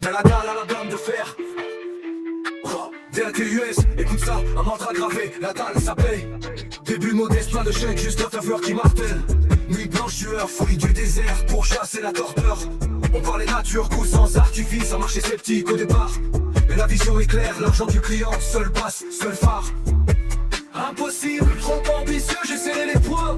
De la dalle à la dame de fer. DLTUS, écoute ça, un mantra gravé, la dalle ça paye. Début modeste, plein de chèques, juste un faveur qui martèle. Nuit blanche, tueur, fouille du désert pour chasser la torpeur. On parlait nature, goût sans artifice, un marché sceptique au départ. Mais la vision est claire, l'argent du client, seul passe, seul phare. Impossible, trop ambitieux, j'ai serré les poings.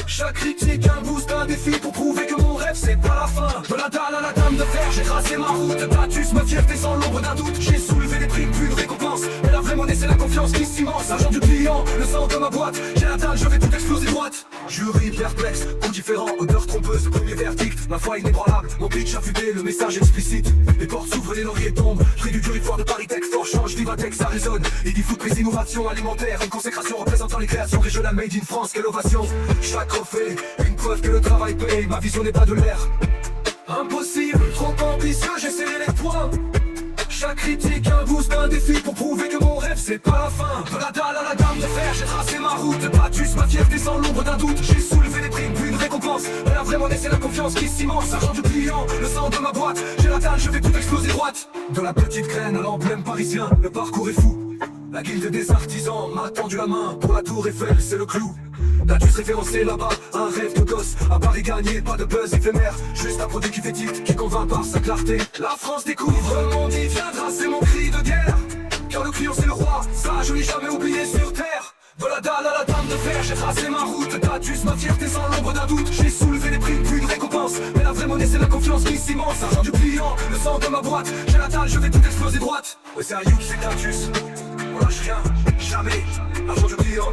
Chaque critique, un boost, un défi pour prouver que mon rêve c'est pas la fin. De la dalle à la dame de fer, j'ai tracé ma route. Battus, ma fierté sans l'ombre d'un doute. J'ai soulevé les primes, plus de récompense. Mais la vraie monnaie c'est la confiance qui s'immense. Argent du client, le sang de ma boîte. J'ai la dalle, je vais tout exploser droite. Jury perplexe, goût différent, odeur trompeuse, premier verdict. Ma foi inébranlable, mon pitch affûté, le message explicite. Les portes s'ouvrent, les lauriers tombent. Prix du Durifoire de Paris Tech, fort change, Vivatech, ça résonne. Il dit foot, prise, innovation alimentaire. Une consécration représentant les créations régionales made in France, quelle ovation. Chaque trophée, une preuve que le travail paye. Ma vision n'est pas de l'air. Impossible, trop ambitieux, j'ai serré les poings. Chaque critique, un boost, un défi pour prouver que mon rêve c'est pas la fin. De la dalle à la dame de fer, j'ai tracé ma route. Battus, ma fierté sans l'ombre d'un doute. J'ai soulevé les primes, puis une récompense. Mais la vraie monnaie c'est la confiance qui s'immense. Argent du client, le sang de ma boîte. J'ai la dalle, je vais tout exploser droite. De la petite graine à l'emblème parisien, le parcours est fou. La guilde des artisans m'a tendu la main. Pour la tour Eiffel, c'est le clou. Datus référencé là-bas, un rêve de gosse. À Paris gagné, pas de buzz éphémère. Juste un produit qui fait titre, qui convainc par sa clarté. La France découvre, mon dit viendra, c'est mon cri de guerre. Car le client c'est le roi, ça je l'ai jamais oublié sur terre. De la dalle à la dame de fer, j'ai tracé ma route. Datus, ma fierté sans l'ombre d'un doute. J'ai soulevé les prix, puis une récompense. Mais la vraie monnaie c'est la confiance qui s'immense. Argent du client, le sang de ma boîte. J'ai la dalle, je vais tout exploser droite. Ouais c'est un youth, c'est Datus. On lâche rien, jamais. Argent du client.